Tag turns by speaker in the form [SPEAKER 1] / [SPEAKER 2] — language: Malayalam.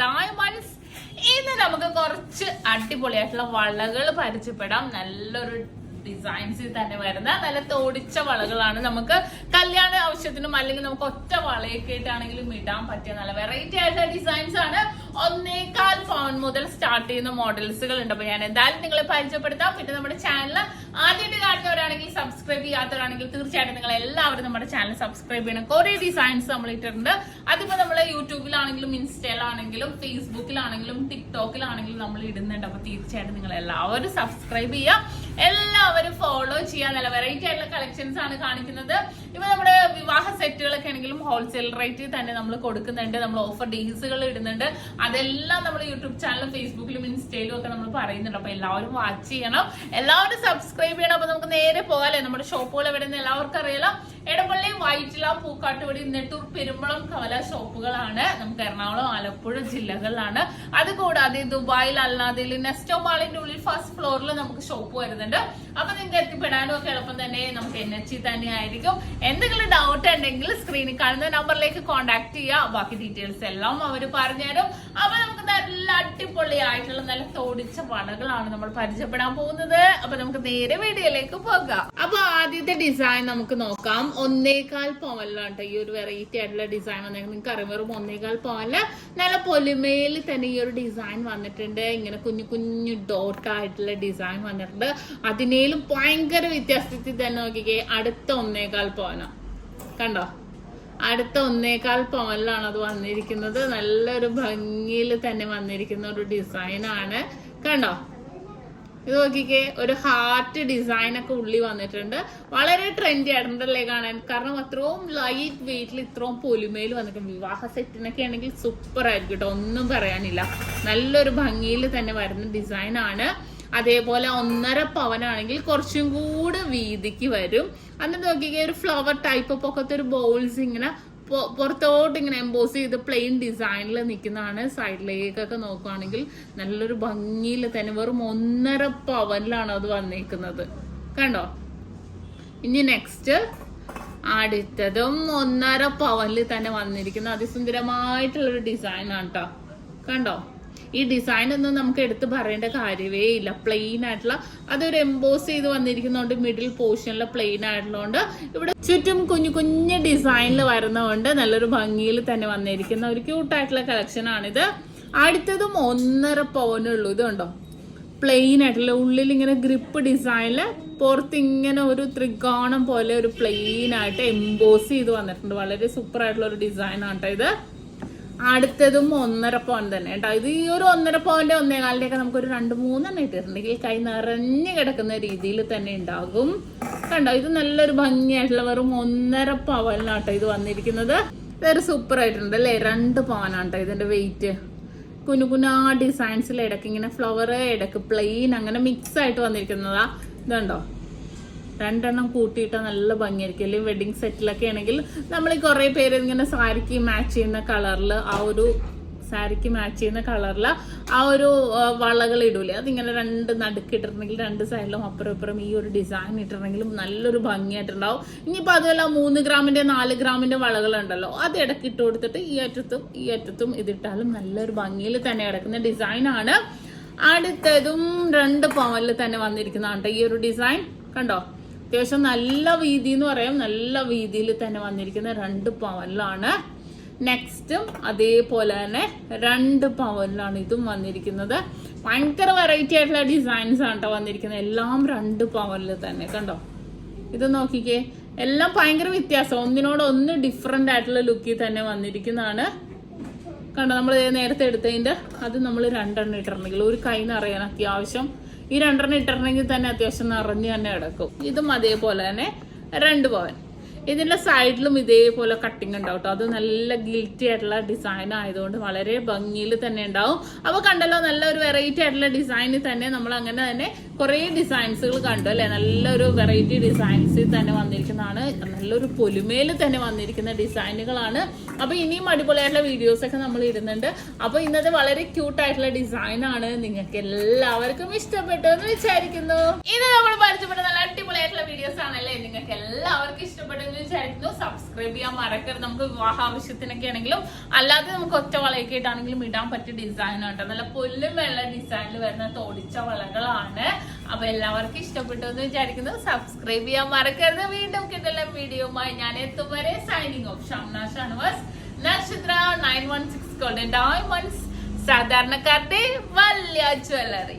[SPEAKER 1] ഡയമണ്ട്സ്. ഇന്ന് നമുക്ക് കുറച്ച് അടിപൊളിയായിട്ടുള്ള വളകൾ പരിചയപ്പെടാം. നല്ലൊരു ഡിസൈൻസിൽ തന്നെ വരുന്ന നല്ല തോടിച്ച വളകളാണ്. നമുക്ക് കല്യാണ ആവശ്യത്തിനും അല്ലെങ്കിൽ നമുക്ക് ഒറ്റ വളയൊക്കെ ആയിട്ടാണെങ്കിലും ഇടാൻ പറ്റിയ നല്ല വെറൈറ്റി ആയിട്ടുള്ള ഡിസൈൻസ് ആണ്. 1.25 പൗണ്ട് മുതൽ സ്റ്റാർട്ട് ചെയ്യുന്ന മോഡൽസുകൾ ഉണ്ട്. അപ്പൊ ഞാൻ എന്തായാലും നിങ്ങളെ പരിചയപ്പെടുത്താം. പിന്നെ നമ്മുടെ ചാനൽ ആദ്യമായിട്ട് കാണുന്നവരാണെങ്കിൽ, സബ്സ്ക്രൈബ് ചെയ്യാത്തവരാണെങ്കിൽ തീർച്ചയായിട്ടും നിങ്ങൾ എല്ലാവരും നമ്മുടെ ചാനൽ സബ്സ്ക്രൈബ് ചെയ്യണം. കുറെ ഡിസൈൻസ് നമ്മൾ ഇട്ടിട്ടുണ്ട്. അതിപ്പോ നമ്മള് യൂട്യൂബിലാണെങ്കിലും ഇൻസ്റ്റയിലാണെങ്കിലും ഫേസ്ബുക്കിലാണെങ്കിലും ടിക്ടോക്കിലാണെങ്കിലും നമ്മൾ ഇടുന്നുണ്ട്. അപ്പൊ തീർച്ചയായിട്ടും നിങ്ങൾ എല്ലാവരും സബ്സ്ക്രൈബ് ചെയ്യുക, എല്ലാവരും ഫോളോ ചെയ്യാൻ. നല്ല വെറൈറ്റി ആയിട്ടുള്ള കളക്ഷൻസ് ആണ് കാണിക്കുന്നത്. ഇപ്പൊ നമ്മുടെ വിവാഹ സെറ്റുകളൊക്കെ ആണെങ്കിലും ഹോൾസെയിൽ റേറ്റിൽ തന്നെ നമ്മൾ കൊടുക്കുന്നുണ്ട്. നമ്മൾ ഓഫർ ഡേയ്സുകൾ ഇടുന്നുണ്ട്. അതെല്ലാം നമ്മൾ യൂട്യൂബ് ചാനലും ഫേസ്ബുക്കിലും ഇൻസ്റ്റയിലും ഒക്കെ നമ്മൾ പറയുന്നുണ്ട്. അപ്പൊ എല്ലാവരും വാച്ച് ചെയ്യണം, എല്ലാവരും സബ്സ്ക്രൈബ് ചെയ്യണം. അപ്പൊ നമുക്ക് നേരെ പോകാല്ലേ. നമ്മുടെ ഷോപ്പുകൾ എവിടെ നിന്ന് എല്ലാവർക്കും അറിയാലോ. എടപ്പള്ളി, വൈറ്റില, പൂക്കാട്ടുപടി, നെട്ടൂർ, പെരുമ്പളം, കവല ഷോപ്പുകളാണ്. നമുക്ക് എറണാകുളം, ആലപ്പുഴ ജില്ലകളിലാണ്. അതുകൂടാതെ ദുബായിൽ, അൽനാദയിൽ, നെസ്റ്റോ മാളിന്റെ ഉള്ളിൽ ഫസ്റ്റ് ഫ്ലോറിൽ നമുക്ക് ഷോപ്പ് വരുന്നുണ്ട്. അപ്പൊ നിങ്ങൾക്ക് എത്തിപ്പെടാനും ഒക്കെ എളുപ്പം തന്നെ നമുക്ക് NH തന്നെ ആയിരിക്കും. എന്തെങ്കിലും ഡൗട്ട് ഉണ്ടെങ്കിൽ സ്ക്രീനിൽ കാണുന്ന നമ്പറിലേക്ക് കോൺടാക്ട് ചെയ്യുക. ബാക്കി ഡീറ്റെയിൽസ് എല്ലാം അവർ പറഞ്ഞുതരും. അപ്പൊ നമുക്ക് നല്ല അടിപൊളിയായിട്ടുള്ള നല്ല തോടിച്ച വളകളാണ് നമ്മൾ പരിചയപ്പെടാൻ പോകുന്നത്. അപ്പൊ നമുക്ക് നേരെ വീഡിയോയിലേക്ക് പോകാം. അപ്പൊ ആദ്യത്തെ ഡിസൈൻ നമുക്ക് നോക്കാം. 1.25 പവനിലാണ് ഈ ഒരു വെറൈറ്റി ആയിട്ടുള്ള ഡിസൈൻ വന്നേക്കുന്നത്. നിങ്ങൾക്ക് അറിയാം, വെറും 1.25 പവനില് നല്ല പൊലിമയിൽ തന്നെ ഈ ഒരു ഡിസൈൻ വന്നിട്ടുണ്ട്. ഇങ്ങനെ കുഞ്ഞു കുഞ്ഞു ഡോട്ട് ആയിട്ടുള്ള ഡിസൈൻ വന്നിട്ടുണ്ട്. അതിനേലും ഭയങ്കര വ്യത്യാസത്തിൽ തന്നെ നോക്കിക്കേ. അടുത്ത 1.25 പവന കണ്ടോ, അടുത്ത 1.25 പവനിലാണ് അത് വന്നിരിക്കുന്നത്. നല്ലൊരു ഭംഗിയിൽ തന്നെ വന്നിരിക്കുന്ന ഒരു ഡിസൈൻ ആണ്. കണ്ടോ, ഇത് നോക്കിക്കേ, ഒരു ഹാർട്ട് ഡിസൈൻ ഒക്കെ ഉള്ളി വന്നിട്ടുണ്ട്. വളരെ ട്രെൻഡി ആയിട്ടുണ്ടല്ലേ കാണാൻ. കാരണം അത്രയും ലൈറ്റ് വെയിറ്റിൽ ഇത്രയും പൊലിമയിൽ വന്നിട്ടുണ്ട്. വിവാഹ സെറ്റിനൊക്കെ ആണെങ്കിൽ സൂപ്പർ ആയിരിക്കും കേട്ടോ, ഒന്നും പറയാനില്ല. നല്ലൊരു ഭംഗിയിൽ തന്നെ വരുന്ന ഡിസൈൻ ആണ്. അതേപോലെ 1.5 പവനാണെങ്കിൽ കുറച്ചും കൂടെ വീതിക്ക് വരും. എന്നിട്ട് നോക്കിക്കേ, ഒരു ഫ്ലവർ ടൈപ്പ് പൊക്കത്തെ ഒരു ബോൾസ് ഇങ്ങനെ പുറത്തോട്ട് ഇങ്ങനെ എംബോസ് ചെയ്ത് പ്ലെയിൻ ഡിസൈനിൽ നിൽക്കുന്നതാണ്. സൈഡിലേക്കൊക്കെ നോക്കുകയാണെങ്കിൽ നല്ലൊരു ഭംഗിയിൽ തന്നെ വെറും 1.5 പവനിലാണ് അത് വന്നിരിക്കുന്നത്. കണ്ടോ, ഇനി നെക്സ്റ്റ് അടുത്തതും 1.5 പവനിൽ തന്നെ വന്നിരിക്കുന്ന അതിസുന്ദരമായിട്ടുള്ളൊരു ഡിസൈൻ ആണ് കേട്ടോ. കണ്ടോ, ഈ ഡിസൈൻ ഒന്നും നമുക്ക് എടുത്ത് പറയേണ്ട കാര്യമേ ഇല്ല. പ്ലെയിൻ ആയിട്ടുള്ള അതൊരു എംബോസ് ചെയ്ത് വന്നിരിക്കുന്നതുകൊണ്ട് മിഡിൽ പോർഷനിൽ പ്ലെയിൻ ആയിട്ടുള്ളതുകൊണ്ട് ഇവിടെ ചുറ്റും കുഞ്ഞു കുഞ്ഞു ഡിസൈനിൽ വരുന്നതുകൊണ്ട് നല്ലൊരു ഭംഗിയിൽ തന്നെ വന്നിരിക്കുന്ന ഒരു ക്യൂട്ടായിട്ടുള്ള കളക്ഷൻ ആണിത്. അടുത്തതും 1.5 പവനുള്ളൂ. ഇത് കണ്ടോ, പ്ലെയിൻ ആയിട്ടുള്ള ഉള്ളിൽ ഇങ്ങനെ ഗ്രിപ്പ് ഡിസൈനില് പുറത്ത് ഇങ്ങനെ ഒരു ത്രികോണം പോലെ ഒരു പ്ലെയിൻ ആയിട്ട് എംബോസ് ചെയ്ത് വന്നിട്ടുണ്ട്. വളരെ സൂപ്പർ ആയിട്ടുള്ള ഒരു ഡിസൈൻ ആണ് കേട്ടോ ഇത്. അടുത്തതും 1.5 പവൻ തന്നെ കേട്ടോ. ഇത് ഈ ഒരു 1.5 പവന്റെ 1.25 ഒക്കെ നമുക്കൊരു 2-3 ഇട്ടിട്ടുണ്ടെങ്കിൽ കൈ നിറഞ്ഞു കിടക്കുന്ന രീതിയിൽ തന്നെ ഉണ്ടാകും. കണ്ടോ, ഇത് നല്ലൊരു ഭംഗിയായിട്ടുള്ള വെറും 1.5 പവനിലാട്ടോ ഇത് വന്നിരിക്കുന്നത്. വേറെ സൂപ്പർ ആയിട്ടുണ്ട് അല്ലേ. 2 പവനാണ് കേട്ടോ ഇതിന്റെ വെയിറ്റ്. കുഞ്ഞു കുഞ്ഞാ ഡിസൈൻസിൽ ഇടയ്ക്ക് ഇങ്ങനെ ഫ്ലവർ, ഇടയ്ക്ക് പ്ലെയിൻ, അങ്ങനെ മിക്സ് ആയിട്ട് വന്നിരിക്കുന്നതാ. ഇതുണ്ടോ, 2 കൂട്ടിയിട്ട നല്ല ഭംഗിയായിരിക്കും. അല്ലെങ്കിൽ വെഡിങ് സെറ്റിലൊക്കെ ആണെങ്കിൽ നമ്മൾ കുറെ പേര് ഇങ്ങനെ സാരിക്ക് മാച്ച് ചെയ്യുന്ന കളറിൽ ആ ഒരു വളകൾ ഇടൂലേ, അതിങ്ങനെ 2 നടുക്കിട്ടിട്ടുണ്ടെങ്കിൽ 2 സൈഡിലും അപ്പുറം ഇപ്പുറം ഈ ഒരു ഡിസൈൻ ഇട്ടിട്ടുണ്ടെങ്കിലും നല്ലൊരു ഭംഗിയായിട്ടുണ്ടാവും. ഇനിയിപ്പോൾ അതുമല്ല 3 ഗ്രാമിന്റെ 4 ഗ്രാമിന്റെ വളകളുണ്ടല്ലോ, അത് ഇടയ്ക്ക് ഇട്ട് കൊടുത്തിട്ട് ഈ അറ്റത്തും ഇതിട്ടാലും നല്ലൊരു ഭംഗിയിൽ തന്നെ കിടക്കുന്ന ഡിസൈൻ ആണ്. അടുത്തതും 2 പവനിൽ തന്നെ വന്നിരിക്കുന്നതാണ് ഈ ഒരു ഡിസൈൻ. കണ്ടോ, അത്യാവശ്യം നല്ല വീതി എന്ന് പറയാം. നല്ല വീതിയിൽ തന്നെ വന്നിരിക്കുന്ന 2 പവനിലാണ്. നെക്സ്റ്റും അതേപോലെ തന്നെ 2 പവനിലാണ് ഇതും വന്നിരിക്കുന്നത്. ഭയങ്കര വെറൈറ്റി ആയിട്ടുള്ള ഡിസൈൻസ് ആണ് കേട്ടോ വന്നിരിക്കുന്നത്. എല്ലാം 2 പവനിൽ തന്നെ. കണ്ടോ, ഇത് നോക്കിക്കേ, എല്ലാം ഭയങ്കര വ്യത്യാസം, ഒന്നിനോടൊന്ന് ഡിഫറെന്റ് ആയിട്ടുള്ള ലുക്കിൽ തന്നെ വന്നിരിക്കുന്നതാണ്. കണ്ടോ, നമ്മൾ നേരത്തെ എടുത്തതിന്റെ അത് നമ്മൾ 2 ഇട്ടിട്ടുണ്ടെങ്കിൽ ഒരു കൈ നിറയാൻ അത്യാവശ്യം ഈ 2 ഇട്ടിട്ടുണ്ടെങ്കിൽ തന്നെ അത്യാവശ്യം നിറഞ്ഞു തന്നെ കിടക്കും. ഇതും അതേപോലെ തന്നെ 2 പവൻ. ഇതിന്റെ സൈഡിലും ഇതേപോലെ കട്ടിങ് ഉണ്ടാവും കേട്ടോ. അത് നല്ല ഗിൽറ്റി ആയിട്ടുള്ള ഡിസൈൻ ആയതുകൊണ്ട് വളരെ ഭംഗിയിൽ തന്നെ ഉണ്ടാവും. അപ്പൊ കണ്ടല്ലോ, നല്ലൊരു വെറൈറ്റി ആയിട്ടുള്ള ഡിസൈനിൽ തന്നെ നമ്മൾ അങ്ങനെ തന്നെ കുറെ ഡിസൈൻസുകൾ കണ്ടു അല്ലെ. നല്ലൊരു വെറൈറ്റി ഡിസൈൻസിൽ തന്നെ വന്നിരിക്കുന്നതാണ്. നല്ലൊരു പൊലിമയിൽ തന്നെ വന്നിരിക്കുന്ന ഡിസൈനുകളാണ്. അപ്പൊ ഇനിയും അടിപൊളിയായിട്ടുള്ള വീഡിയോസ് ഒക്കെ നമ്മൾ ഇടുന്നുണ്ട്. അപ്പൊ ഇന്നത്തെ വളരെ ക്യൂട്ട് ആയിട്ടുള്ള ഡിസൈൻ ആണ്. നിങ്ങൾക്ക് എല്ലാവർക്കും ഇഷ്ടപ്പെട്ടു എന്ന് വിചാരിക്കുന്നു. ഇത് നമ്മൾ പരിചയപ്പെട്ട നല്ല അടിപൊളി അടിപൊളിയായിട്ടുള്ള വീഡിയോസ് ആണല്ലേ, നിങ്ങൾക്ക് എല്ലാവർക്കും ഇഷ്ടപ്പെട്ടെന്ന് വിചാരിക്കുന്നു. സബ്സ്ക്രൈബ് ചെയ്യാൻ മറക്കരുത്. നമുക്ക് വിവാഹ ആവശ്യത്തിനൊക്കെ ആണെങ്കിലും അല്ലാതെ നമുക്ക് ഒറ്റ വളയൊക്കെ ആയിട്ടാണെങ്കിലും ഇടാൻ പറ്റിയ ഡിസൈൻ ആണ്. നല്ല പുല്ലും വെള്ള ഡിസൈനിൽ വരുന്ന തോടിച്ച വളകളാണ്. അപ്പൊ എല്ലാവർക്കും ഇഷ്ടപ്പെട്ടു എന്ന് വിചാരിക്കുന്നു. സബ്സ്ക്രൈബ് ചെയ്യാൻ മറക്കരുത്. വീണ്ടും കിട്ടുന്ന വീഡിയോയുമായി ഞാൻ എത്തും വരെ സൈനിങ് ഓഫ്. ഷംന ഷാനവാസ്, നക്ഷത്ര 916 ഗോൾഡൻ ഡയമണ്ട്സ്, സാധാരണക്കാരുടെ വലിയ ജ്വല്ലറി.